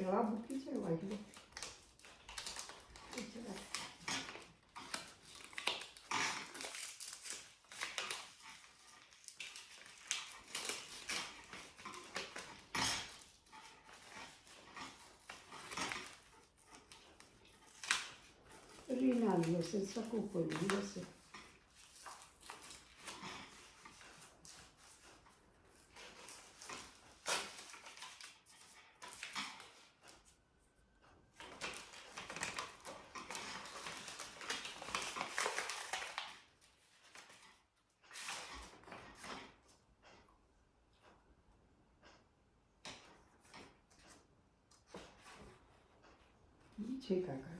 દવા મૂકી છે વાયુ Rinaldo senza cupolino, sì. Dice cacao.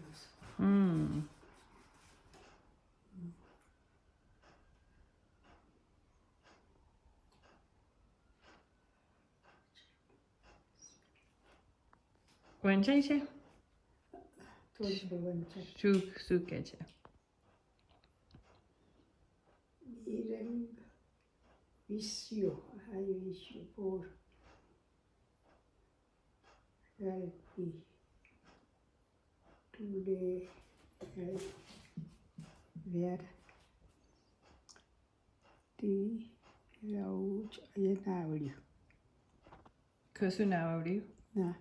વંચાય છે થોડું વંચાય શું કે છે Bireng Visio, I wish you for healthy today where the road આવડ્યું કશું ના આવડ્યું ના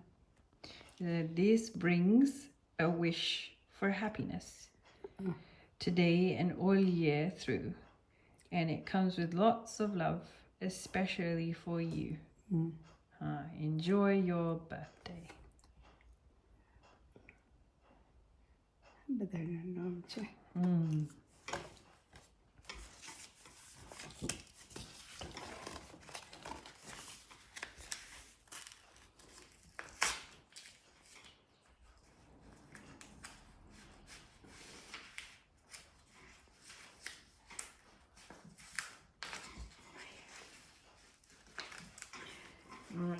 This brings a wish for happiness today and all year through, and it comes with lots of love, especially for you. Enjoy your birthday. બધાના નામ છે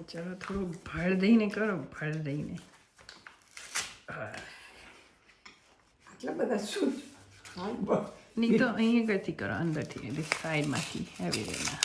ચલો થોડું ભળ દઈને કરો ભળ દઈને આટલા બધા શું નહીં તો અહીં આગળથી કરો અંદરથી સાઈડમાંથી આવી રીતના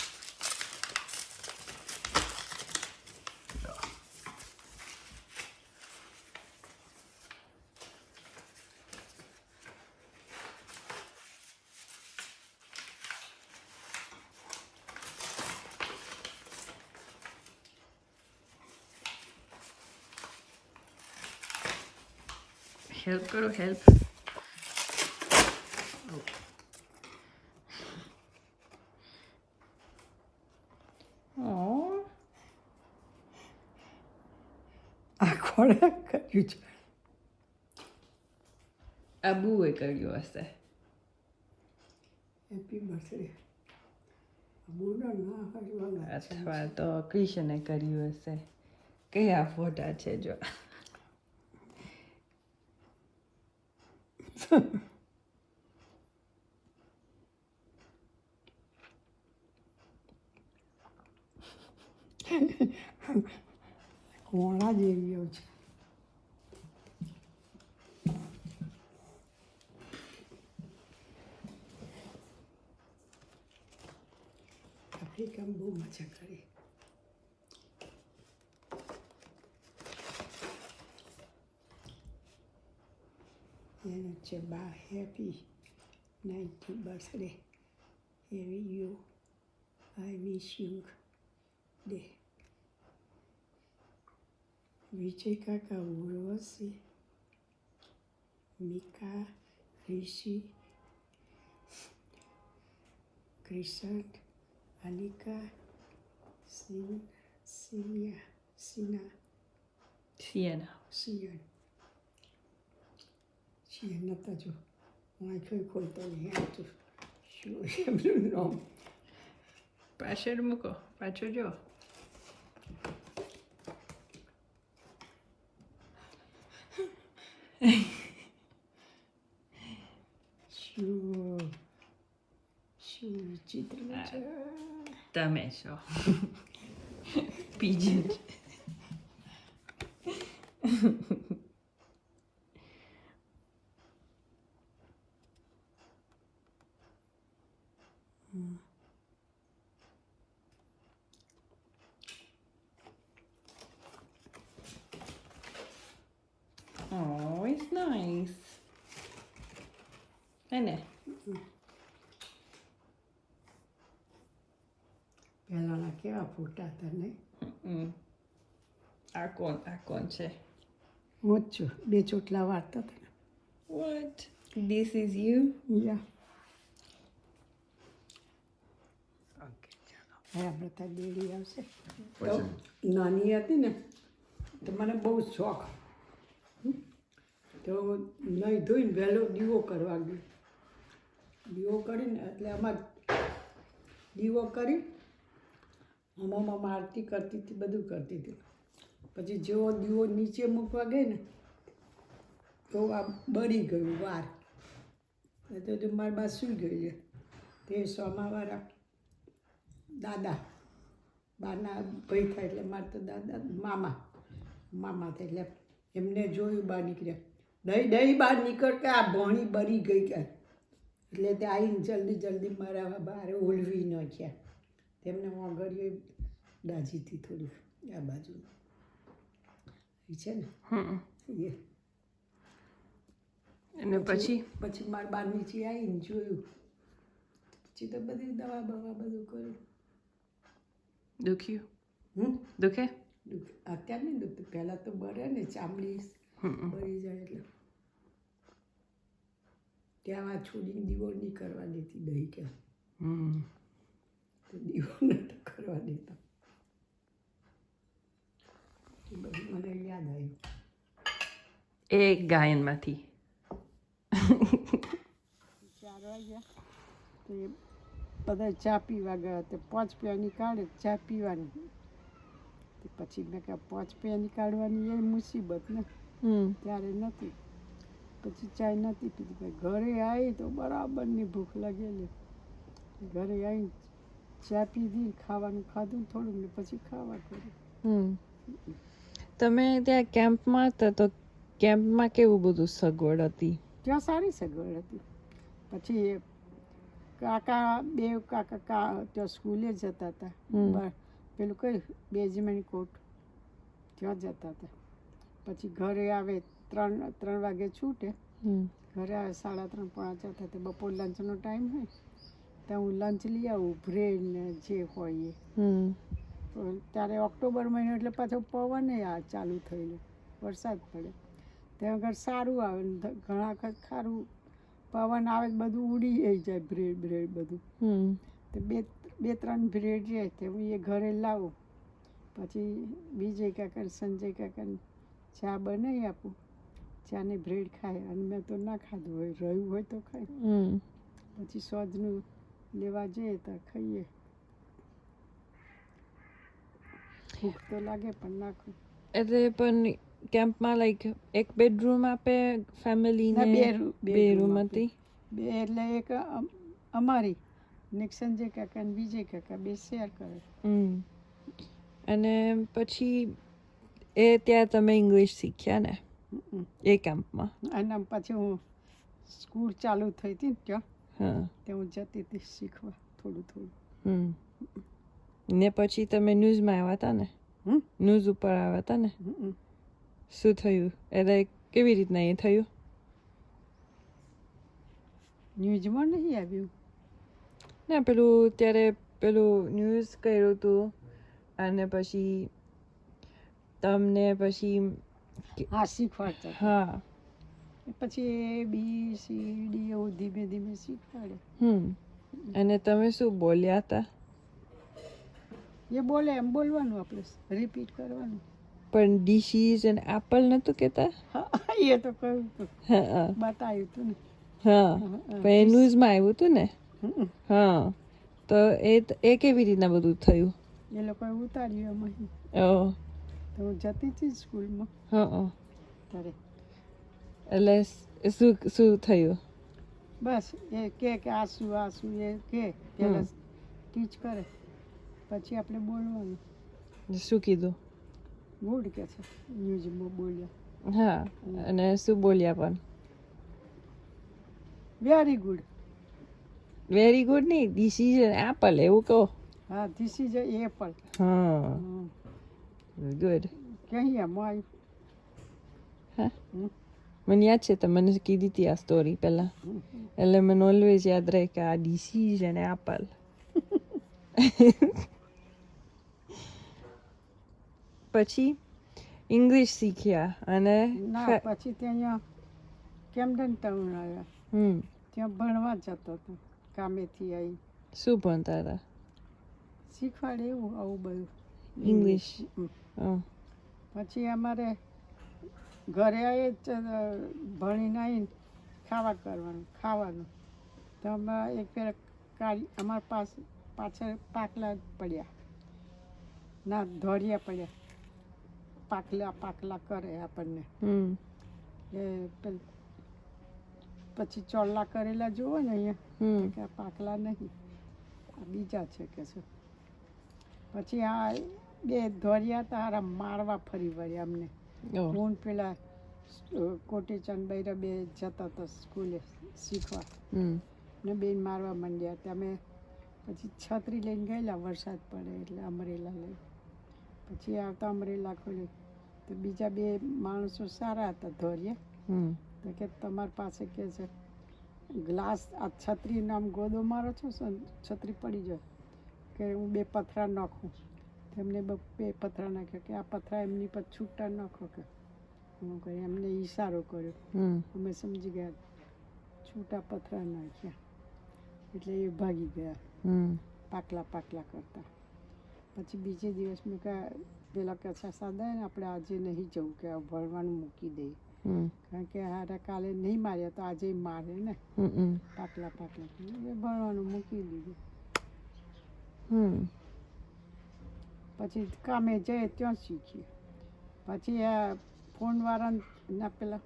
હેલ્પ કરો હેલ્પ આ કોણે કર્યું છે અબુએ કર્યું હશે હેપી બર્થડે બુનો ના હજવા અથવા તો ક્રિશને કર્યું હશે કયા ફોટા છે જો કોણા જેવીઓ છે આફ્રિકામાં બહુ મજા કરી એનો છે બા હેપી 90th બર્થડે હેવી યુ આઈ વિશ યુ ડે વિજય કાકા ઉર્વશી મિકા ઋષિ ક્રિશન અનિકા સિનિયા સિના સિયાના સિયન સિયન નતા જો હું આંખો ખોલતો નહીં આવતું શું એમનું નામ પાછળ મૂકો પાછું જો શું શું વિચિત્ર છે તમે છો પીજન હે ને પહેલાંના કેવા ફોટા હતા નહીં. આ કોણ છે? હું જ છું. 2 ચોટલા વાળતા હતા ને. What? This is you? Yeah okay ચાલો હવે આપણે ત્યાં દેડી આવશે. તો નાની હતી ને તો મને બહુ શોખ. તો નહીં ધોઈને વહેલો દીવો કરવા ગયો. દીવો કરીને એટલે આમાં દીવો કરી આમાં આરતી કરતી હતી, બધું કરતી હતી. પછી જેવો દીવો નીચે મૂકવા ગઈ ને તો આ બળી ગયું વાર. તો મારી બા સૂઈ ગઈ છે. તે સોમાવાળા દાદા બાના ભાઈ થાય એટલે મારે તો દાદા મામા થાય એટલે એમને જોયું બહાર નીકળ્યા. દહીં બહાર નીકળ કે આ ભોણી બળી ગઈ કે એટલે તે આવીને જલ્દી મારા બહાર ઓલવી નાખ્યા. તેમને વાગડીઓ દાજીથી થોડી આ બાજુ છે ને એ. અને પછી મારા બહાર નીચે આવીને જોયું. પછી તો બધી દવા બવા બધું કર્યું. દુખ્યું? દુખે? અત્યારે નહીં દુખતું. પહેલાં તો બળે ને ચામડી બળી જાય એટલે ત્યાં આ છોડીને દીવો નહીં કરવા દેતી દહીં કે તો દીવો નહોતો કરવા દેતા. એ બધું મને યાદ આવ્યું. એક ગાયનમાંથી 4 વાગ્યા તો એ બધા ચા પીવા ગયા. તો 5 પૈયાની કાઢે ચા પીવાની. પછી મેં કહ્યું 5 પૈયાની કાઢવાની એ મુસીબત ને ત્યારે નથી. પછી ચાય નથી પીધી. પછી ઘરે આવી તો બરાબરની ભૂખ લાગેલી. ઘરે આવીને ચા પીધી, ખાવાનું ખાધું થોડું ને પછી ખાવા કર્યું. તમે ત્યાં કેમ્પમાં હતા તો કેમ્પમાં કેવું બધું સગવડ હતી? ત્યાં સારી સગવડ હતી. પછી બે કાકા ત્યાં સ્કૂલે જતા હતા. પેલું કઈ બેજમેન્ટ કોટ ત્યાં જતા હતા. પછી ઘરે આવે 3 વાગે છૂટે. ઘરે આવે 3:30 પોણા 4 થતા. બપોર લંચનો ટાઈમ હોય તો હું લંચ લઈ આવું, બ્રેડ ને જે હોય એ. તો ત્યારે ઓક્ટોબર મહિનો એટલે પાછો પવન ચાલુ થયેલું, વરસાદ પડે ત્યાં આગળ સારું આવે. ઘણા વખત ખારું પવન આવે બધું ઉડી જાય બ્રેડ બધું. તો 2-3 બ્રેડ રહે તો હું એ ઘરે લાવું. પછી વિજય કાકા સંજય કાકાને ચા બનાવી આપું. ચાને બ્રેડ ખાય અને મેં તો ના ખાધું હોય, રહ્યું હોય તો ખાય. પછી સોજનું લેવા જઈએ તો ખાઈએ. ભૂખ તો લાગે પણ નાખું. એટલે પણ કેમ્પમાં લાઈક એક બેડરૂમ આપે ફેમિલીને? 2 રૂમ હતી. 2 એટલે એક અમારી ને સંજય કાકા ને વિજય કાકા 2 શેર કરે. અને પછી એ ત્યાં તમે ઇંગ્લિશ શીખ્યા ને એ કેમ્પમાં? અને પછી હું સ્કૂલ ચાલુ થઈ હતી ને ત્યાં હું જતી હતી શીખવા થોડું. ને પછી તમે ન્યૂઝમાં આવ્યા હતા ને? ન્યૂઝ ઉપર આવ્યા હતા ને? શું થયું? એટલે કેવી રીતના એ થયું? ન્યૂઝમાં નહીં આવ્યું ના, પેલું ત્યારે પેલું ન્યૂઝ કર્યું હતું અને પછી તમને પછી શીખવાડતા. હા, પછી ABCD એવું ધીમે શીખવાડે. અને તમે શું બોલ્યા હતા? એ બોલે એમ બોલવાનું, આપણે રિપીટ કરવાનું. પણ ડીશીઝ અને એપલ નતું કહેતા? એ તો કહ્યું હતું, બતાવ્યું હતું ને. હા, પણ એ ન્યૂઝમાં આવ્યું હતું ને? હા, તો એ કેવી રીતના બધું થયું? એ લોકોએ ઉતાર્યું એમાં. તો હું જતી હતી સ્કૂલમાં ત્યારે. એટલે શું થયું? બસ એ કે આ શું એ કે પહેલાં ટીચ કરે પછી આપણે બોલવાનું. શું કીધું? ગુડ કે છે ન્યૂઝમાં બોલ્યા. હા, અને શું બોલ્યા પણ? Very good. વેરી ગુડ નહીં, ધીસ ઇઝ એન એપલ એવું કહો. હા, ધીસ ઇઝ એપલ. હા, ગુડ. ક્યાં આવ્યું? હા, મને યાદ છે તમે મને કીધી હતી આ સ્ટોરી પહેલાં, એટલે મને ઓલવેઝ યાદ રહે કે આ ડીસીઝ અને એપલ. પછી ઇંગ્લિશ શીખ્યા અને ના પછી ત્યાં અહીંયા કેમ્ડન ટાઉન આવ્યા, ત્યાં ભણવા જતો હતો કામેથી આવી. શું ભણતા હતા? શીખવાડે એવું આવું બધું ઇંગ્લિશ. પછી અમારે ઘરે આવી જ ભણીને આવીને ખાવાનું તો અમે એક ફેર અમારા પાછળ પાકલા પડ્યા, ના ધોરિયા પડ્યા, પાકલા કરે આપણને એ પછી ચોલ્લા કરેલા જુઓ ને અહીંયા કે આ પાકલા નહીં, આ બીજા છે કે શું. પછી આ બે ધોરિયા તારા મારવા ફરી વળ્યા અમને. હું પેલા કોટીચંદ બૈરા બે જતા હતા સ્કૂલે શીખવા ને બેન મારવા માંડ્યા. તમે પછી છત્રી લઈને ગયેલા, વરસાદ પડે એટલે અમરેલા લઈ. પછી આવતા અમરેલા ખોલ્યું તો બીજા બે માણસો સારા હતા ધોરિયા, તો કે તમારી પાસે કે છે ગ્લાસ આ છત્રીનો આમ ગોદો મારો છો, છત્રી પડી જાય કે હું બે પથરા નાખું. એમને બે પથરા નાખ્યા કે આ પથરા એમની પર છૂટા નાખો કે. હું કહી એમને ઈશારો કર્યો, અમે સમજી ગયા, છૂટા પથરા નાખ્યા એટલે એ ભાગી ગયા પાકલા કરતા. પછી બીજે દિવસ મેં કહ્યા પેલા કે સાદા ને આપણે આજે નહીં જવું કે ભણવાનું મૂકી દઈએ, કારણ કે હારા કાલે નહીં માર્યા તો આજે મારે ને પાકલા ભણવાનું મૂકી દીધું. પછી કામે જઈએ ત્યાં શીખીએ. પછી આ ફોનવાળાના પેલા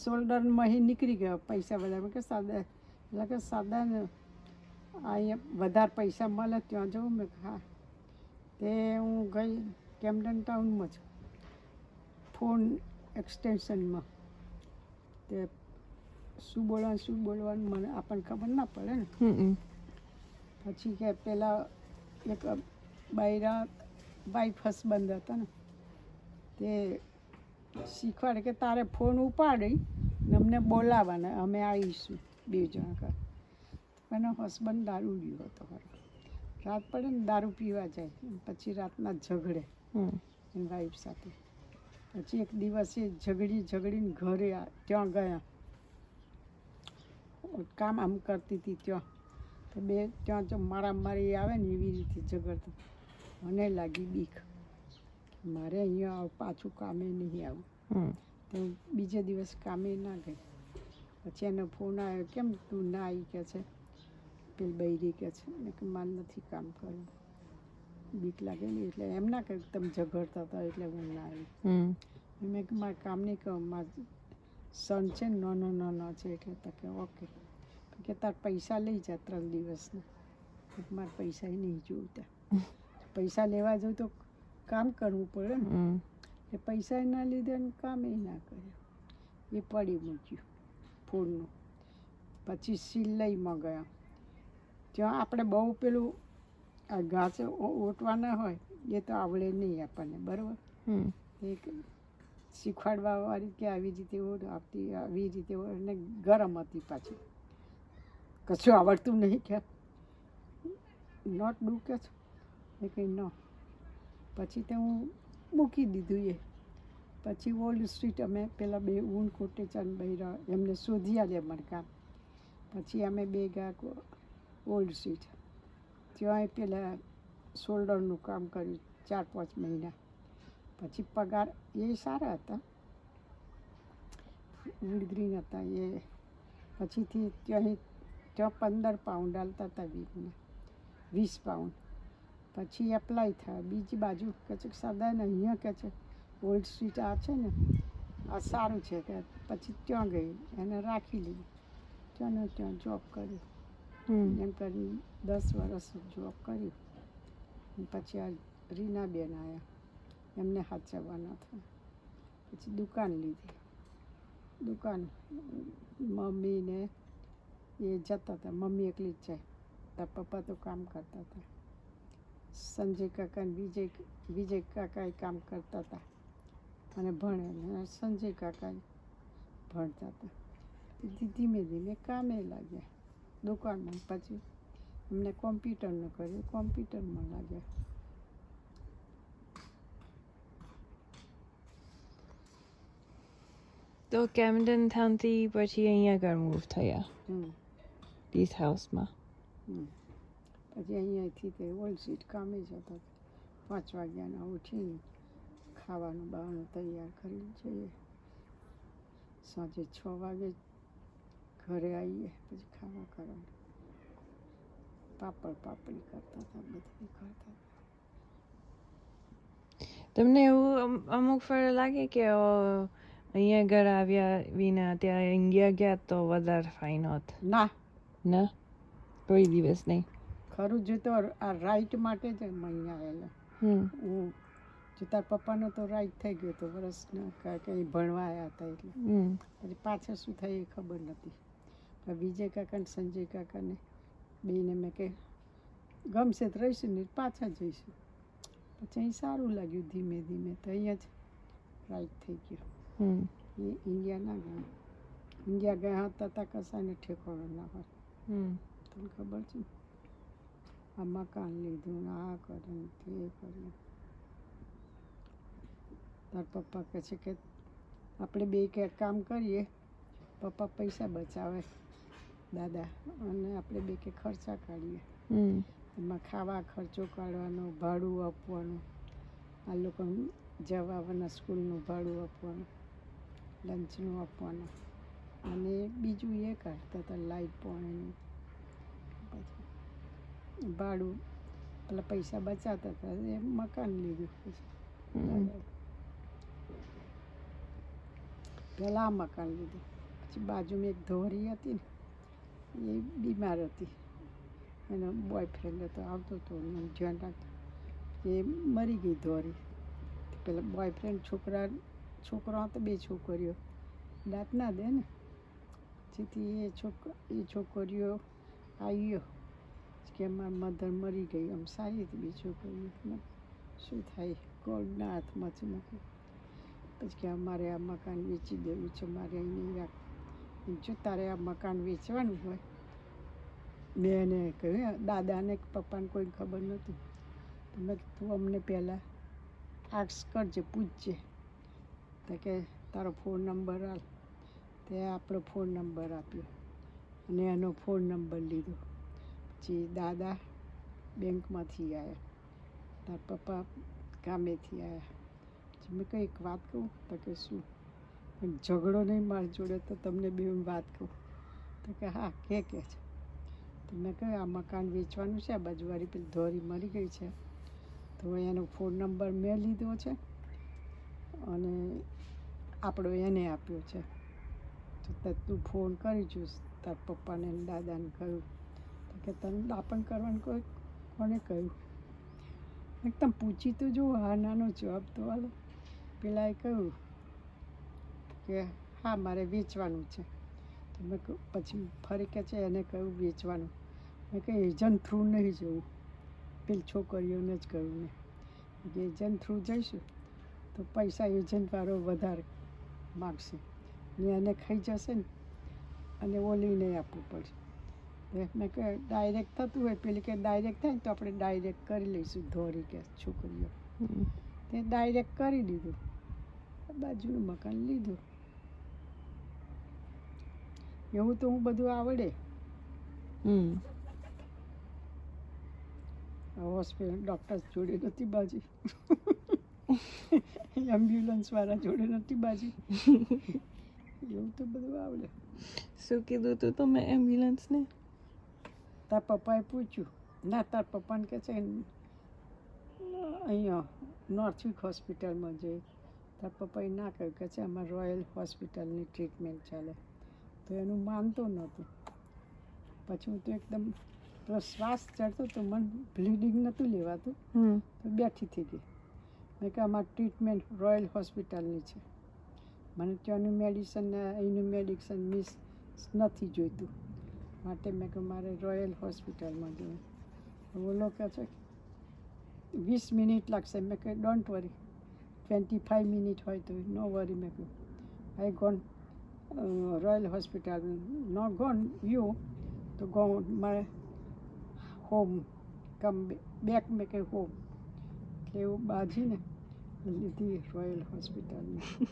શોલ્ડરમાં નીકળી ગયા પૈસા બધા, કે સાદા એટલે કે સાદાને અહીંયા વધારે પૈસા મળે ત્યાં જવું. મેં હા, તે હું ગઈ કેમ્ડન ટાઉનમાં જ ફોન એક્સટેન્શનમાં. તે શું બોલવાનું મને આપણને ખબર ના પડે ને. પછી કે પેલા એક બૈરા વાઈફ હસબન્ડ હતા ને, તે શીખવાડે કે તારે ફોન ઉપાડી ને અમને બોલાવવાના, અમે આવીશું 2 જણા કર. એનો હસબન્ડ દારૂડિયો હતો. રાત પડે ને દારૂ પીવા જાય, પછી રાતના ઝઘડે એની વાઈફ સાથે. પછી એક દિવસે ઝઘડીને ઘરે ત્યાં ગયા, કામ આમ કરતી હતી ત્યાં, તો બે ત્યાં જો મારામારી આવે ને એવી રીતે ઝઘડતો. મને લાગી બીક, મારે અહીંયા પાછું કામે નહીં આવું. તો બીજે દિવસ કામે ના ગઈ. પછી એનો ફોન આવ્યો, કેમ તું ના આવી કે છે પેલી બૈરી કે છે કે મારે નથી કામ કરવું, બીક લાગે ને એટલે એમ ના કહ્યું તમે ઝઘડતા હતા એટલે હું ના આવી. મેં કે મારે કામ નહીં કહું, મારા સન છે ને નાનો છે એટલે તો કે ઓકે, કે તાર પૈસા લઈ જા 3 દિવસના. મારે પૈસા નહીં જોઈતા, પૈસા લેવા જવું તો કામ કરવું પડે ને, એ પૈસા ના લીધે કામ ના કર્યું, એ પડી મૂક્યું ફોનનું. પછી સિલાઈમાં ગયા, ત્યાં આપણે બહુ પેલું આ ઘાસ ઓટવાના હોય એ તો આવડે નહીં આપણને, બરાબર. એક શીખવાડવાવાળી કે આવી રીતે આપતી, આવી રીતે અને ગરમ હતી પાછી, કશું આવડતું નહીં કે નોટ ડુ કે છો એ કંઈ ન. પછી તો હું મૂકી દીધું એ. પછી ઓલ્ડ સ્ટ્રીટ અમે પેલા બે ઊન કોટેચંદ બૈરા એમને શોધી આવ્યા અમારે કામ. પછી અમે બે ગયા ઓલ્ડ સ્ટ્રીટ, ત્યાં પેલા શોલ્ડરનું કામ કર્યું 4-5 મહિના. પછી પગાર એ સારા હતા, વુડગ્રીન હતા એ. પછીથી ત્યાં 15 પાઉન્ડ હાલતા હતા વીકના, 20 પાઉન્ડ. પછી એપ્લાય થયા બીજી બાજુ, કે છે સાદા ને અહીંયા કે છે ઓલ્ડ સ્ટ્રીટ આ છે ને આ સારું છે કે. પછી ત્યાં ગઈ, એને રાખી લીધી, ત્યાં જોબ કરી. એમ કરીને 10 વર્ષ જોબ કરી. પછી આ રીનાબેન આવ્યા, એમને સાચવવાના હતા. પછી દુકાન લીધી, દુકાન મમ્મીને એ જતા હતા, મમ્મી એકલી જ જાય, તાર પપ્પા તો કામ કરતા હતા. સંજય કાકા ને વિજય કાકા એ કામ કરતા હતા. અને ભણે અને સંજય કાકા ભણતા હતા. ધીમે ધીમે કામે લાગ્યા દુકાનમાં. પછી એમને કોમ્પ્યુટરનું કર્યું, કોમ્પ્યુટરમાં લાગ્યા. તો કેમ્ડન ટાઉનથી પછી અહીંયા આગળ મૂવ થયા હમ ધીસ હાઉસમાં. પછી અહીંયાથી તે ઓલ્ડ સીટ કામે જતા હતા. 5 વાગ્યાના ઉઠીને ખાવાનું બાવાનું તૈયાર કરી જઈએ. સાંજે 6 વાગે ઘરે આવીએ. પછી ખાવા કરવાનું. પાપડી કરતા હતા, બધું કરતા હતા. તમને એવું અમુક ફળ લાગે કે અહીંયા ઘર આવ્યા વિના ત્યાં ઇન્ડિયા ગયા તો વધારે ફાઇન હોત? ના ના, કોઈ દિવસ નહીં. ખરું જો તો આ રાઈટ માટે જ અહીંયા આવેલા. હું જો તાર પપ્પાનો તો રાઈટ થઈ ગયો તો વર્ષના કંઈ ભણવા આવ્યા હતા એટલે. પછી પાછળ શું થાય એ ખબર નથી. પણ વિજય કાકા ને સંજય કાકાને બેને મેં કે ગમશે તો રહીશું ને પાછા જઈશું. પછી અહીં સારું લાગ્યું ધીમે ધીમે તો અહીંયા જ રાઈટ થઈ ગયું. એ ઇન્ડિયા ના ગયા. ઇન્ડિયા ગયા હતા ત્યાં કશાને ઠેકાણો ના હોય. તને ખબર છે આ મકાન લીધું ને આ કર્યું તે કર્યું. તાર પપ્પા કહે છે કે આપણે બે કે કામ કરીએ, પપ્પા પૈસા બચાવે દાદા, અને આપણે બે કે ખર્ચા કાઢીએ. એમાં ખાવા ખર્ચો કાઢવાનો, ભાડું આપવાનું, આ લોકોને જવા આવવાના સ્કૂલનું ભાડું આપવાનું, લંચનું આપવાનું, અને બીજું એ કાઢતા હતા લાઇટ પાણીનું. પછી ભાડું પેલા પૈસા બચાવતા હતા એ મકાન લીધું. પછી પહેલાં આ મકાન લીધું. પછી બાજુમાં એક ધોરી હતી ને એ બીમાર હતી. એનો બોયફ્રેન્ડ હતો, આવતો હતો એનું ધ્યાન રાખતો. એ મરી ગઈ ધોરી. પેલા બોયફ્રેન્ડ છોકરો હતો, 2 છોકરીઓ, દાંત ના દે ને. જેથી એ છોકરીઓ આવ્યો કે મારી મધર મરી ગઈ. આમ સારી હતી 2 છોકરીઓ. શું થાય ગોડના હાથમાંથી મૂકી. પછી કે અમારે આ મકાન વેચી દેવું છે, મારે અહીં નહીં રાખ. જો તારે આ મકાન વેચવાનું હોય, મેં એને કહ્યું, દાદાને પપ્પાને કોઈ ખબર નહોતું. તો મેં તું અમને પહેલાં આક્સ કરજે, પૂછજે. તો કે તારો ફોન નંબર આપ. તે આપણો ફોન નંબર આપ્યો અને એનો ફોન નંબર લીધો. પછી દાદા બેંકમાંથી આવ્યા, તાર પપ્પા કામેથી આવ્યા. પછી મેં કંઈ એક વાત કહું? તો કે શું? ઝઘડો નહીં મારી જોડે તો તમને બે વાત કહું. તો કે હા કે છે. તો મેં કહ્યું આ મકાન વેચવાનું છે, આ બાજુવાળી પેલી ધોરી મરી ગઈ છે, તો એનો ફોન નંબર મેં લીધો છે અને આપણો એને આપ્યો છે. તો તું ફોન કરી જોઈશ તાર પપ્પાને દાદાને કહ્યું. તો કે તને દાપણ કરવાનું કોને કહ્યું? એકદમ પૂછી તો જો, હા નાનો જવાબ તો હાલો. પેલાએ કહ્યું કે હા મારે વેચવાનું છે. તો મેં પછી ફરી કે છે એને કહ્યું વેચવાનું. મેં કહ્યું એજન્ટ થ્રુ નહીં જવું, પેલી છોકરીઓને જ કહ્યું ને. એજન્ટ થ્રુ જઈશું તો પૈસા એજન્ટવાળો વધારે માગશે ને એને ખાઈ જશે ને, અને ઓલીને આપવું પડશે. મેં કહ્યું ડાયરેક્ટ થતું હોય, પેલી કે ડાયરેક્ટ થાય ને તો આપણે ડાયરેક્ટ કરી લઈશું ધોરી કે છોકરીઓ. તે ડાયરેક્ટ કરી દીધું, બાજુનું મકાન લીધું. એવું તો હું બધું આવડે. હોસ્પિટલ ડૉક્ટર જોડે નથી બાજી, એમ્બ્યુલન્સવાળા જોડે નથી બાજી. એવું તો બધું આવડે. શું કીધું તું તમે એમ્બ્યુલન્સને? તાર પપ્પાએ પૂછ્યું. ના, તાર પપ્પાને કહે છે અહીંયા નોર્થવિક હોસ્પિટલમાં જઈ. તાર પપ્પાએ ના કહ્યું, કે છે આમાં રોયલ હોસ્પિટલની ટ્રીટમેન્ટ ચાલે. તો એનું માનતો નહોતું. પછી હું તો એકદમ પેલો શ્વાસ ચડતો તો મને બ્લીડિંગ નહોતું લેવાતું, તો બેઠી થઈ ગઈ. મેં કે અમારી ટ્રીટમેન્ટ રોયલ હોસ્પિટલની છે, મને ત્યાંનું મેડિસન ને અહીંનું મેડિસન મિસ નથી જોઈતું, માટે મેં કહ્યું મારે રોયલ હોસ્પિટલમાં જવું. ઓલો કહે છે 20 મિનિટ લાગશે. મેં કહ્યું ડોન્ટ વરી, 25 મિનિટ હોય તો નો વરી મેં કહ્યું I gone royal hospital no gone you તો ગો મારે હોમ કમ બેક મેં કહ્યું હોમ એટલે એવું બાજીને લીધી રોયલ હોસ્પિટલમાં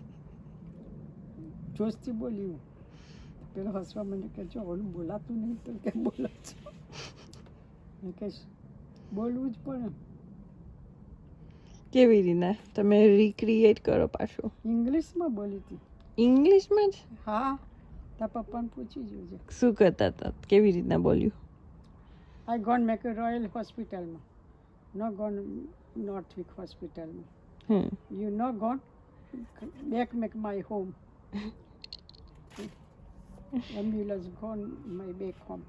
જોશથી બોલ્યું પેલો હસવા મને કે જો ઓલું બોલાતું નહીં તો કે બોલો છો મેં કહીશ બોલવું જ પડે કેવી રીતના તમે રિક્રિએટ કરો પાછું ઇંગ્લિશમાં બોલી હતી ઇંગ્લિશમાં જ હા તારા પપ્પાને પૂછી જોજે શું કરતા હતા કેવી રીતના બોલ્યું આઈ ગોન મેં કહ્યું રોયલ હોસ્પિટલમાં નો ગોન નોર્થવિક હોસ્પિટલમાં you know gone back make my home ambulance gone my back home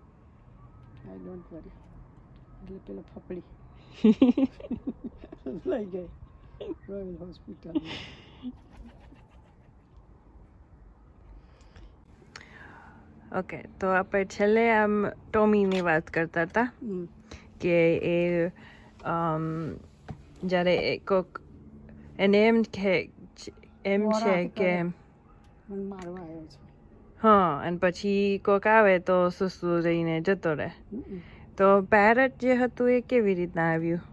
I don't worry એટલે પેલો ફફડી લઈ ગઈ રોયલ હોસ્પિટલ ઓકે તો આપણે છેલ્લે આમ ટોમીની વાત કરતા હતા કે એ જ્યારે કોક એને એમ છે કે મને મારવા આવ્યો છે હા અને પછી કોક આવે તો સુસુ રહીને જતો રહે તો પેરટ જે હતું એ કેવી રીતના આવ્યું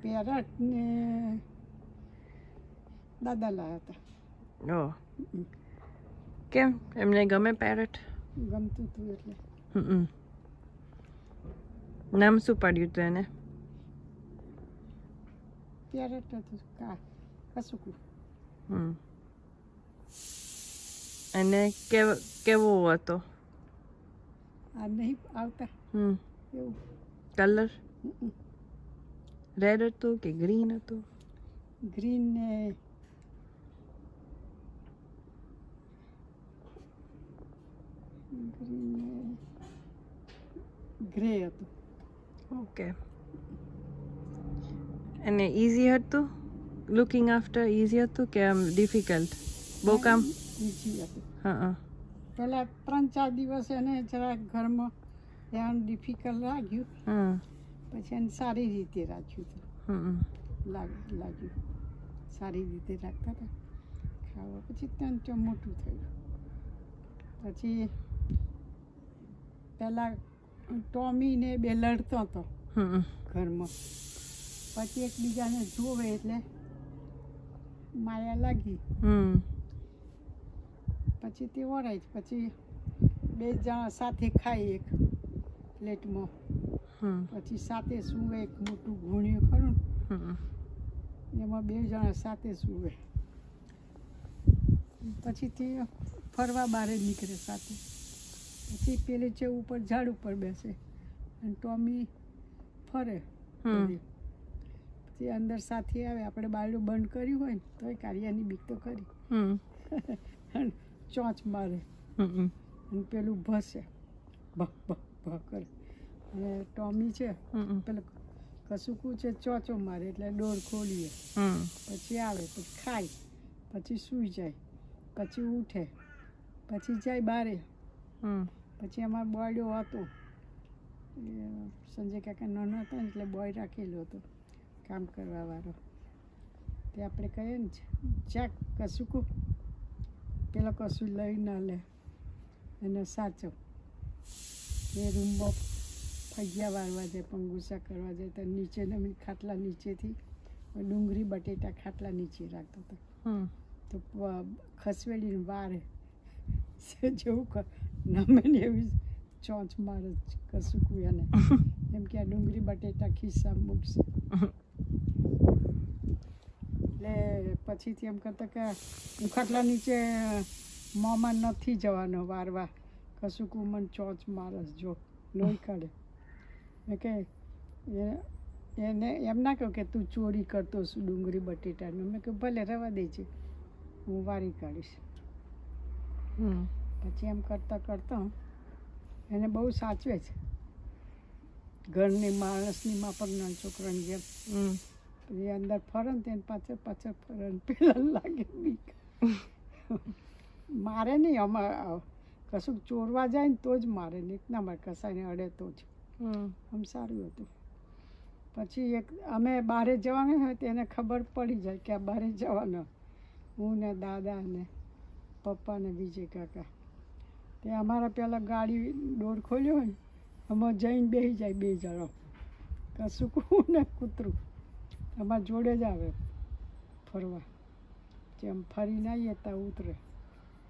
પેરટને દાદા લાવ્યા હતા ઓ કેમ એમને ગમે પેરટ ગમતું હતું એટલે નામ શું પાડ્યું હતું એને પેરટ હતું કસુકું અને કેવો હતો આ નહીં આવતા એવું કલર રેડ હતું કે ગ્રીન હતું ગ્રીન ને ગ્રે હતું ઓકે અને ઇઝી હતું લુકિંગ આફ્ટર ઇઝી હતું કે આમ ડિફિકલ્ટ બહુ કામ ઈજી હતું હા પહેલાં 3-4 દિવસ એને જરાક ઘરમાં ધ્યાન ડિફિકલ્ટ લાગ્યું પછી એને સારી રીતે રાખ્યું હતું લાગ્યું સારી રીતે રાખતા હતા ખાવા પછી ત્યાં મોટું થયું પછી પહેલાં ટોમીને બે લડતો હતો ઘરમાં પછી એકબીજાને જોવે એટલે માયા લાગી પછી તે ઓરાય પછી બે જણા સાથે ખાય એક પ્લેટમાં પછી સાથે સૂવે એક મોટું ઘૂણ્યું ખરું એમાં બે જણા સાથે સૂવે પછી તે ફરવા બહાર નીકળે સાથે પછી પેલી છે ઉપર ઝાડ ઉપર બેસે અને ટોમી ફરે પછી અંદર સાથે આવે આપણે બારણું બંધ કર્યું હોય ને તો એ કારિયાની બીક તો ખરી ચોંચ મારે અને પેલું ભસે ભ ભ ભ કરે અને ટોમી છે પેલું કસુકું છે ચોચો મારે એટલે ડોર ખોલીએ પછી આવે પછી ખાય પછી સૂઈ જાય પછી ઉઠે પછી જાય બારે પછી અમારો બોયડો હતો સંજય કાકા નાનો હતો ને એટલે બોય રાખેલો હતો કામ કરવાવાળો તે આપણે કહીએ ને ચાક કસુકું પેલો કશું લઈ ના લે એને સાચો એ રૂમમાં ફગ્યા વાળવા જાય પંગુસા કરવા જાય તો નીચે નમી ખાટલા નીચેથી ડુંગળી બટેટા ખાટલા નીચે રાખતો હતો તો ખસવેડીને વારે જેવું નમે ને એવી ચોંચ મારે કશું એને એમ કે આ ડુંગળી બટેટા ખિસ્સા મૂકશે એટલે પછીથી એમ કરતા કે હું ખાટલા નીચે મોંમાં નથી જવાનો વારવા કશું મને ચોંચ મારસ જો લોહી કાઢે મેં કે એને એમ ના કહું કે તું ચોરી કરતો છું ડુંગળી બટેટાનું મેં કહ્યું ભલે રવા દે છે હું વારી કાઢીશ પછી એમ કરતાં કરતાં એને બહુ સાચવે છે ઘરની માણસની માફક નાના છોકરાની જેમ પછી અંદર ફરે ને તેને પાછળ પાછળ ફરે ને પેલા લાગે બીક મારે નહીં અમારે કશું ચોરવા જાય ને તો જ મારે નહીં ના મારે કસાઈને અડે તો જ આમ સારું હતું પછી એક અમે બહારે જવાનું હોય તો એને ખબર પડી જાય કે આ બહારે જવાનું. હું ને દાદા ને પપ્પા ને બીજે કાકા તે અમારા પહેલાં ગાડી ડોર ખોલ્યો હોય ને આમાં જઈને બેસી જાય 2 જણો, કસુકું ને કૂતરું અમારા જોડે જ આવે ફરવા. જેમ ફરીને આવીએ ત્યાં ઉતરે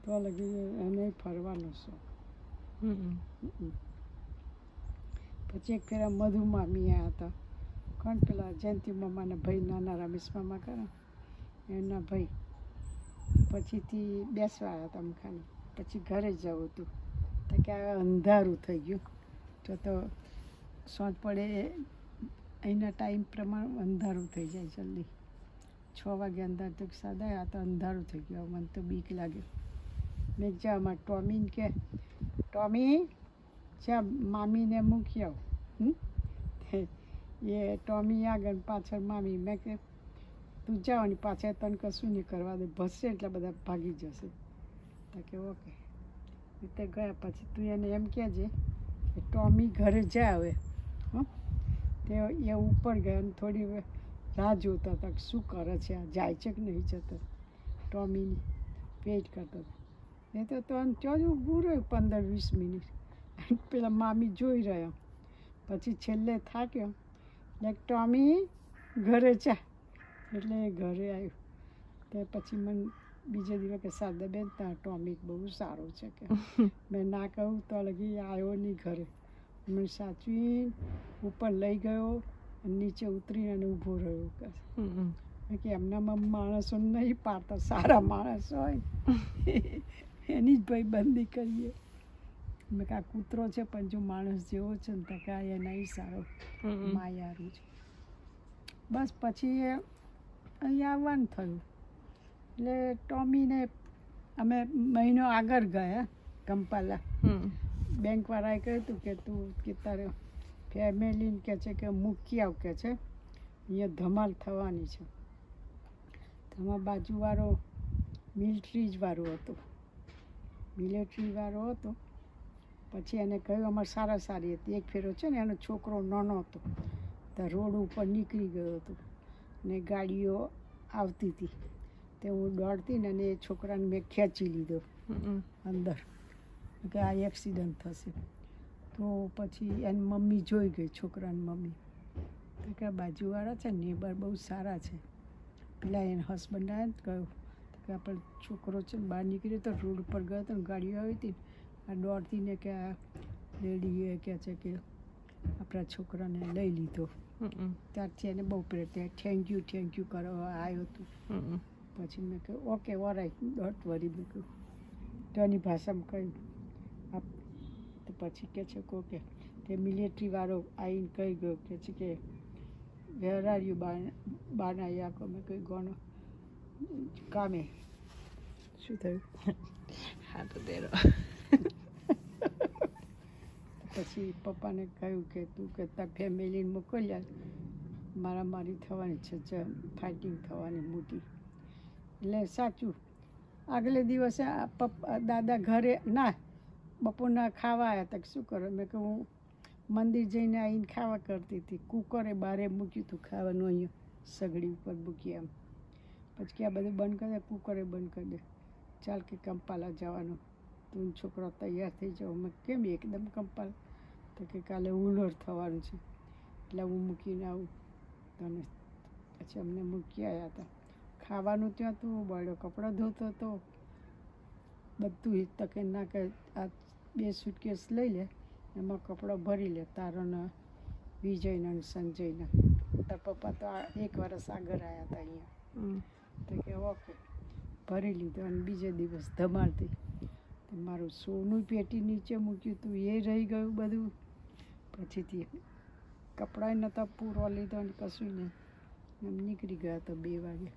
તો લગી એને ફરવાનો શોખ. પછી એક ફેરા મધુ મામી આવ્યા હતા. કોણ પેલા જયંતિ મામાના ભાઈ, નાના રમેશ મામા કરે એના ભાઈ. પછીથી બેસવા આવ્યા હતા ખાલી. પછી ઘરે જવું હતું તો કે અંધારું થઈ ગયું તો સાંજ પડે અહીંના ટાઈમ પ્રમાણે અંધારું થઈ જાય જલ્દી. 6 વાગે અંધાર તો સાદા આ તો અંધારું થઈ ગયું. મને તો બીક લાગે. મેં જામાં ટોમીને કે ટોમી ચા મામીને મૂકી આવ. એ ટોમી આગળ પાછળ મામી. મેં કે તું જાઓ ને પાછળ તને કશું નહીં કરવા દે, ભસશે એટલે બધા ભાગી જશે. તો કે ઓકે. રીતે ગયા. પછી તું એને એમ કહેજે કે ટોમી ઘરે જાય હવે. તે એ ઉપર ગયા અને થોડી રાહ જોતા હતા કે શું કરે છે, આ જાય છે કે નહીં જતો. ટોમીની વેઇટ કરતા હતા. એ તો ત્યાં જ ઊભું રહ્યું 15-20 મિનિટ. પેલા મામી જોઈ રહ્યા. પછી છેલ્લે થાક્યો એટલે ટોમી ઘરે જા એટલે એ ઘરે આવ્યું. તો પછી મને બીજે દિવસ કે શારદાબેન ત્યાં ટોમી બહુ સારો છે કે. મેં ના કહું તો લગી આવ્યો નહીં ઘરે. મને સાચવી ઉપર લઈ ગયો અને નીચે ઉતરીને અને ઊભો રહ્યો. કે એમનામાં માણસો નહીં પાડતા, સારા માણસ હોય એની જ ભાઈબંધી કરીએ. મેં કે આ કૂતરો છે પણ જો માણસ જેવો છે ને તો કે એ નહીં સારો, માયારું છે. બસ પછી અહીંયા આવવાનું થયું. એટલે ટોમીને અમે મહિનો આગળ ગયા કંપાલા. બેંકવાળાએ કહ્યું હતું કે તું કે તારે ફેમિલીને કહે છે કે મૂકી આવ કે છે, અહીંયા ધમાલ થવાની છે. તમારા બાજુવાળો મિલિટરીવાળો હતો. પછી એને કહ્યું અમારે સારી હતી. એક ફેરો છે ને એનો છોકરો નાનો હતો તો રોડ ઉપર નીકળી ગયો હતો ને ગાડીઓ આવતી હતી. તે હું દોડતી ને એ છોકરાને મેં ખેંચી લીધો અંદર કે આ એક્સિડન્ટ થશે. તો પછી એની મમ્મી જોઈ ગઈ, છોકરાની મમ્મી. તો કે બાજુવાળા છે નેબર બહુ સારા છે. પેલા એને હસબન્ડ આવ્યા ને કહ્યું કે આપણે છોકરો છે ને બહાર નીકળ્યો તો રોડ ઉપર ગયો તો ગાડીઓ આવી હતી. આ દોડતી ને કે આ લેડીએ કહે છે કે આપણા છોકરાને લઈ લીધો. ત્યારથી એને બહુ પ્રેમ, થેન્ક યુ કરવા આવ્યો હતું. પછી મેં કહ્યું ઓકે ઓરાઈટ ડોન્ટ વરી. મેં કહ્યું તેની ભાષામાં કહ્યું આપ. તો પછી કહે છે કે તે મિલિટરીવાળો આવીને કહી ગયો કે છે કે વેર આર યુ બાના યાકો. મેં કહ્યું ગોનો કામે. શું થયું? હા તો તેરો. પછી પપ્પાને કહ્યું કે તું કે તાર ફેમિલીને મોકલ્યા, મારામારી થવાની છે, ફાઇટિંગ થવાની મોટી. એટલે સાચું આગલે દિવસે દાદા ઘરે ના બપોરના ખાવા આવ્યા હતા. શું કરો? મેં કહું હું મંદિર જઈને આવીને ખાવા કરતી હતી. કુકરે બહારે મૂક્યું હતું ખાવાનું, અહીંયા સગડી ઉપર મૂકી એમ. પછી કે આ બધું બંધ કરી દે, કુકરે બંધ કરી દે. ચાલ કે કંપાલા જવાનું, તું છોકરો તૈયાર થઈ જાઓ. મેં કેમ એકદમ કંપાલ? તો કે કાલે ઉલર થવાનું છે એટલે હું મૂકીને આવું તને. પછી અમને મૂકી આવ્યા હતા. ખાવાનું ત્યાં તું બળ્યો, કપડાં ધોતો હતો બધું. તકે ના કે આ 2 સુટકેસ લઈ લે, એમાં કપડાં ભરી લે તારોના, વિજયના અને સંજયના. તાર પપ્પા તો 1 વર્ષ આગળ આવ્યા હતા અહીંયા. તો કે ઓકે ભરી લીધો. અને બીજે દિવસ ધમાલતી મારું સોનું પેટી નીચે મૂક્યું હતું એ રહી ગયું બધું. પછીથી કપડાં નહોતા પૂરો લીધો અને કશું નહીં. એમ નીકળી ગયા તો 2 વાગે.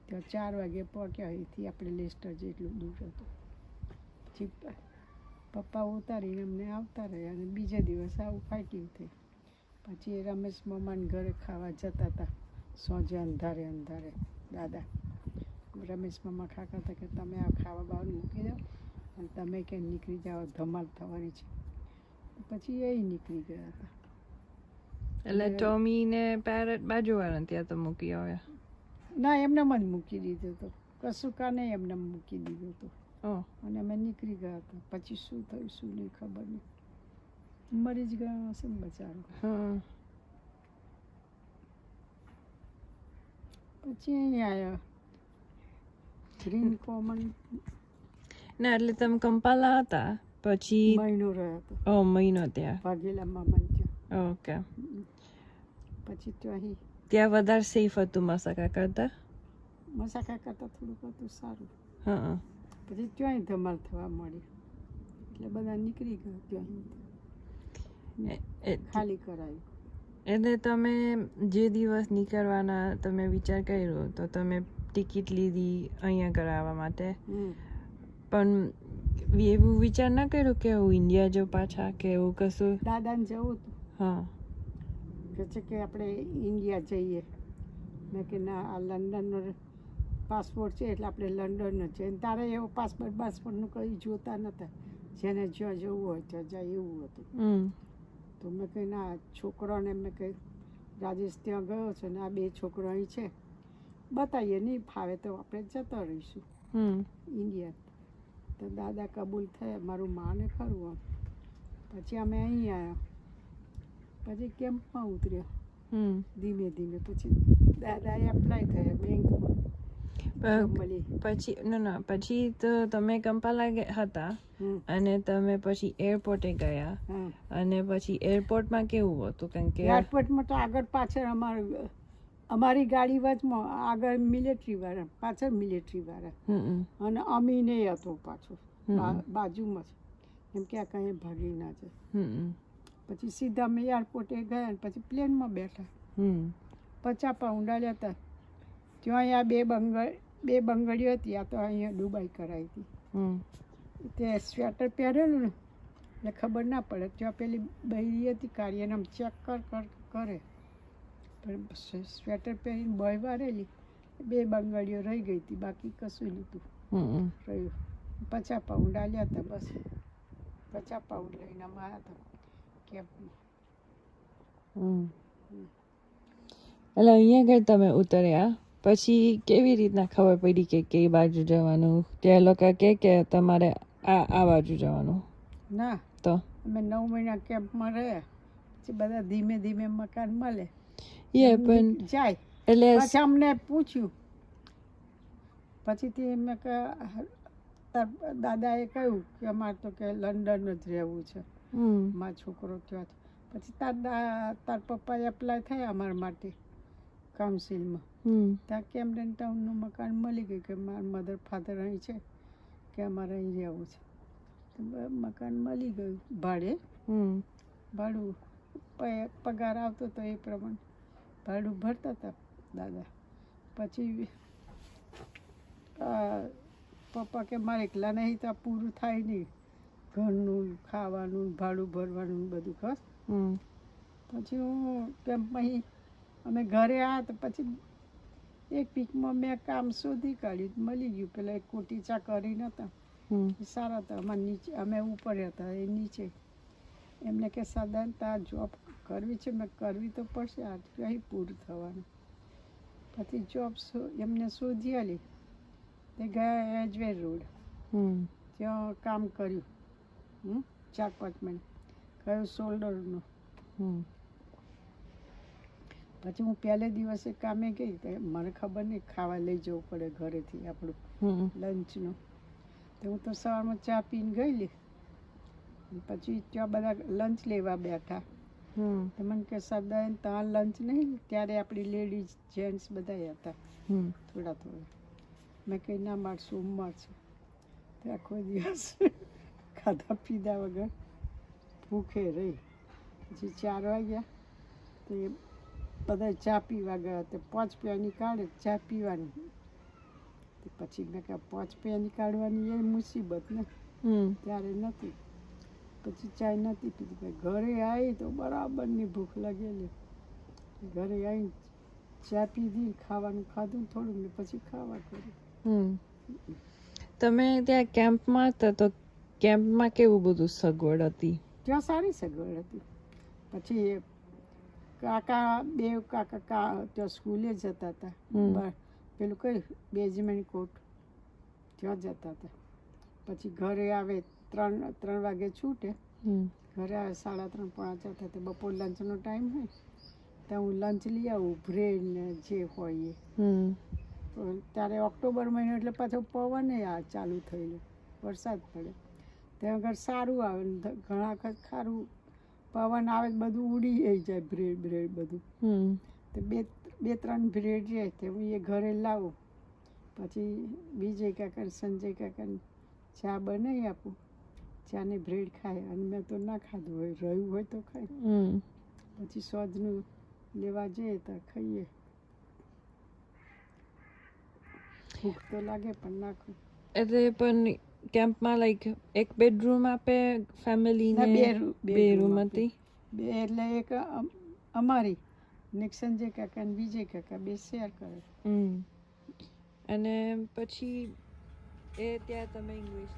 ત્યાં 4 વાગે પહોંચ્યા. અહીંથી આપણે લેસ્ટર જેટલું દૂર હતું. પછી પપ્પા ઉતારીને અમને આવતા રહ્યા અને બીજે દિવસ આવું ફાઇટિંગ થઈ. પછી એ રમેશ મામાને ઘરે ખાવા જતા હતા સાંજે અંધારે દાદા. રમેશ મામા ખાતા હતા કે તમે આ ખાવા બાવાનું મૂકી દો અને તમે ક્યાં નીકળી જાઓ, ધમાલ થવાની છે. પછી એ નીકળી ગયા હતા. એટલે ટોમી ને પેરેટ બાજુવાળા ત્યાં તો મૂકી આવ્યા. ના એમને જ મૂકી દીધું હતું, કશું કાને એમને મૂકી દીધું હતું. ઓહ, અને અમે નીકળી ગયા હતા. પછી શું થયું શું નહીં ખબર નહીં, મરી જ ગયા હશે ને બચારો. હા. પછી અહીંયા આવ્યા ગ્રીન કોમન, ના એટલે તમે કંપાલા હતા પછી? મહિનો રહ્યો હતો. ઓ, મહિનો ત્યાં. ભાગેલા મામા ત્યાં. ઓકે. પછી તો અહીં ત્યાં વધારે સેફ હતું મસાકા કરતા? મસાકા કરતાં થોડુંક હતું સારું. હા. પછી ત્યાંય ધમાલ થવા મળી એટલે બધા નીકળી ગયા ત્યાં, ખાલી કરાયું. એટલે તમે જે દિવસ નીકળવાના તમે વિચાર કર્યો તો તમે ટિકિટ લીધી અહીંયા કરાવવા માટે, પણ એવું વિચાર ના કર્યો કે હું ઇન્ડિયા જાઉં પાછા કે એવું કશું? દાદાને જવું હતું. હા. કે છે કે આપણે ઇન્ડિયા જઈએ. મેં કે ના, આ લંડનનો પાસપોર્ટ છે એટલે આપણે લંડન જ છે. તારે એવો પાસપોર્ટનું કંઈ જોતા નહોતા, જેને જ્યાં જવું હોય ત્યાં જાય એવું હતું. તો મેં કહી ના, છોકરાને મેં કહી રાજેશ ત્યાં ગયો છે ને આ 2 છોકરો અહીં છે, બતાવીએ, નહીં ફાવે તો આપણે જતા રહીશું ઇન્ડિયા. તો દાદા કબૂલ થયા, મારું માને ખરું આમ. પછી અમે અહીં આવ્યા, પછી કેમ્પમાં ઉતર્યા ધીમે ધીમે. પછી દાદાએ એપ્લાય થયા બેંકમાં મળી. પછી તો તમે કંપાલા હતા અને તમે પછી એરપોર્ટે ગયા, અને પછી એરપોર્ટમાં કેવું હતું? કારણ કે એરપોર્ટમાં તો આગળ પાછળ અમારી ગાડી વચમાં આગળ મિલિટરી વાળા, પાછળ મિલિટરી વાળા, અને અમીને હતો પાછો બાજુમાં જ, એમ કે આ કંઈ ભાગી ના જાય. પછી સીધા અમે એરપોર્ટે ગયા અને પછી પ્લેનમાં બેઠા. 50 પાઉન્ડ આલ્યા હતા. ત્યાં અહીંયા 2 બંગડીઓ હતી, આ તો અહીંયા દુબઈ કરાવી હતી. તે સ્વેટર પહેરેલું ને એટલે ખબર ના પડે. ત્યાં પેલી બૈરી હતી કાર્યને આમ ચેક કરે, પણ સ્વેટર પહેરીને બોય વારેલી, 2 બંગડીઓ રહી ગઈ હતી, બાકી કશું નહોતું રહ્યું. 50 પાઉન્ડ આલ્યા હતા બસ. 50 પાઉન્ડ લઈને અમે આવ્યા હતા કેમ્પમાં. એટલે અહીંયા આગળ તમે ઉતર્યા પછી કેવી રીતના ખબર પડી કે કઈ બાજુ જવાનું? ત્યાં લોકો કે તમારે આ બાજુ જવાનું? ના, તો અમે 9 મહિના કેમ્પમાં રહ્યા. પછી બધા ધીમે ધીમે મકાન મળે પણ જાય. એટલે પછી અમને પૂછ્યું, પછીથી મેં કે દાદાએ કહ્યું કે અમારે તો કે લંડન જ રહેવું છે, મારો છોકરો ત્યાં. પછી તાર પપ્પા એપ્લાય થયા અમારા માટે કાઉન્સિલમાં. ત્યાં કેમ્પડન ટાઉનનું મકાન મળી ગયું કે મારા મધર ફાધર અહીં છે, કે અમારે અહીં રહેવું છે. તો મકાન મળી ગયું ભાડે. ભાડું પગાર આવતો હતો એ પ્રમાણે ભાડું ભરતા હતા દાદા. પછી પપ્પા કે મારે એકલા નહીં તો પૂરું થાય નહીં, ઘરનું ખાવાનું ભાડું ભરવાનું બધું ખસ. પછી હું કેમ્પમાં અમે ઘરે આવ્યા તો પછી 1 વીકમાં મેં કામ શોધી કાઢ્યું, મળી ગયું. પેલા એક કોટી ચા કરી નહોતા, સારા હતા. અમારે નીચે, અમે ઉપર હતા, એ નીચે. એમને કે સાધારણ તાર જોબ કરવી છે? મેં કરવી તો પડશે, આ અહીં પૂરું થવાનું. પછી જોબ એમને શોધી આલી. તે ગયા એજવેર રોડ, ત્યાં કામ કર્યું 4-5 મહિના, કયું શોલ્ડરનું. પછી હું પહેલે દિવસે કામે ગઈ, તો મને ખબર નહીં ખાવા લઈ જવું પડે ઘરેથી આપણું લંચનું. તો હું તો સવારમાં ચા પીને ગયેલી. પછી ત્યાં બધા લંચ લેવા બેઠા. તો મને કે સરદાર ત્યાં લંચ નહીં? ત્યારે આપણી લેડીઝ જેન્ટ્સ બધા હતા થોડા. મેં કહી ના, મારે સોમવાર છે. તો આખો દિવસ ખાધા પીધા વગર ભૂખે રહી. પછી 4 વાગ્યા તો એ બધા ચા પીવા ગયા. તો 5 પૈયાની કાઢે ચા પીવાની. પછી મેં કહ્યું 5 પૈયાની કાઢવાની એ મુસીબત ને, ત્યારે નથી. પછી ચા નથી પીધી. ઘરે આવી તો બરાબરની ભૂખ લાગેલી. ઘરે આવી ચા પીધી, ખાવાનું ખાધું થોડુંક ને પછી ખાવા કર્યું. તમે ત્યાં કેમ્પમાં હતા તો કેમ્પમાં કેવું બધું સગવડ હતી? ત્યાં સારી સગવડ હતી. પછી કાકા બે કાકા ત્યાં સ્કૂલે જતા હતા પેલું કઈ બેઝમેન્ટ કોર્ટ ત્યાં જતા હતા. પછી ઘરે આવે 3 વાગે છૂટે, ઘરે આવે 3:30 પોણા 4 થાય. બપોર લંચનો ટાઈમ હોય ત્યાં હું લંચ લઈ આવું, બ્રેડ ને જે હોય એ. ત્યારે ઓક્ટોબર મહિનો એટલે પાછો પવન આ ચાલુ થયેલો, વરસાદ પડે ત્યાં આગળ સારું આવે ને ઘણા વખત ખારું પવન આવે બધું ઉડી જાય, બ્રેડ બધું. તો 2-3 બ્રેડ રહે તે હું એ ઘરે લાવું. પછી વિજય કાકા સંજય કાકાને ચા બનાવી આપું, ચાને બ્રેડ ખાય. અને મેં તો ના ખાધું હોય, રહ્યું હોય તો ખાય. પછી સોજનું લેવા જઈએ તો ખાઈએ. ભૂખ તો લાગે પણ નાખું. એટલે પણ કેમ્પમાં લાઈક એક બેડરૂમ આપે ફેમિલીને? બે રૂમ હતી. બે એટલે એક અમારી ને સંજય કાકા ને વિજય કાકા બે શેર કરે. અને પછી એ ત્યાં તમે ઇંગ્લિશ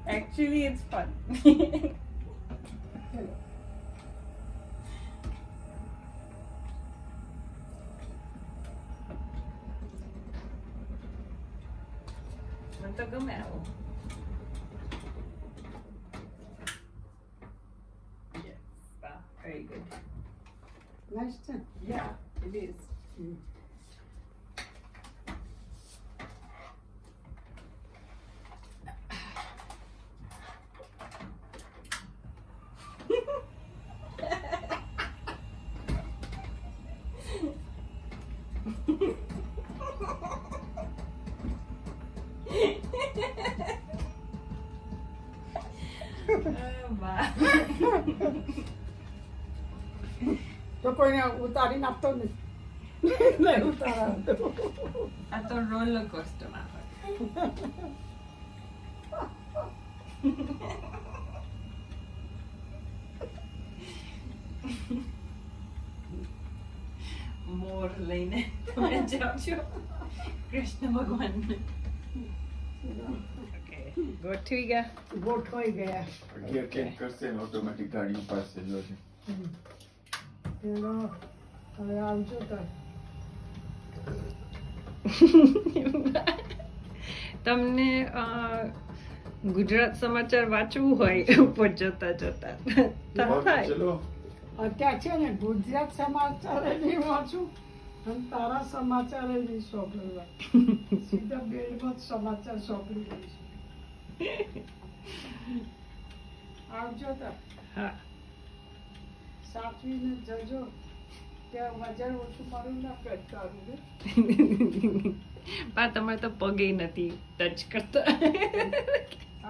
Actually, it's fun. મને તો ગમે આવું. Yes, wow, very good. Nice છે. Yeah, it is. તો કોઈને ઉતારીને આપતો નહીં. નહીં ઉતારા. આ તો રોલર કોસ્ટરમાં હોય. મોર લઈને તમે જાઓ છો કૃષ્ણ ભગવાનને. ગોઠવી ગયા. ગોઠવાઈ ગયા. ચેક કરશે ને ઓટોમેટિક ગાડી પાસે જો છે. પેલો હવે આવજો તો. તમને ગુજરાત સમાચાર વાંચવું હોય ઉપર જતા જતા થાય. ચલો અત્યારે છે ને ગુજરાત સમાચાર નહીં વાંચું અને તારા સમાચાર નહીં સોંપડવા. સીધા બેડમાં જ સમાચાર સોંપડી દઈશું. આવજો તો. હા, સાચવીને જજો. ત્યાં વજન ઓછું મારું ના કરતા. પા તમારે તો પગે નથી ટચ કરતા.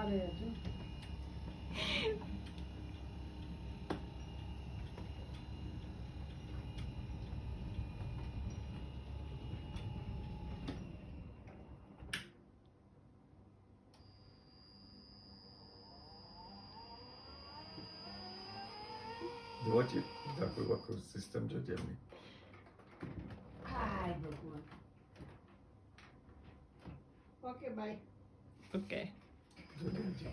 અરે હજુ જો છે આખું સિસ્ટમ જો છે એમની. હાય ભગવાન. Okay bye. ઓકે. જો છે.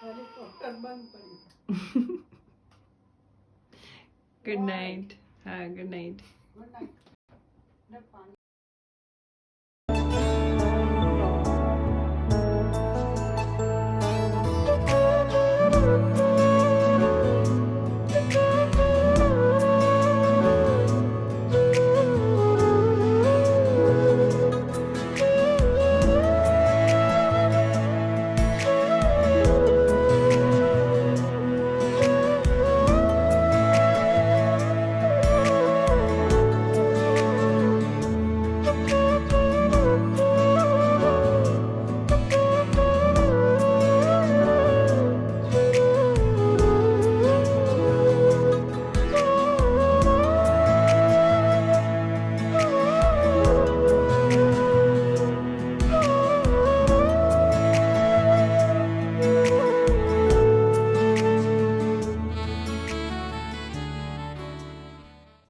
હેલિકોપ્ટર બંધ પડી. Good night. હા, ગુડ નાઇટ. Good night. પાણી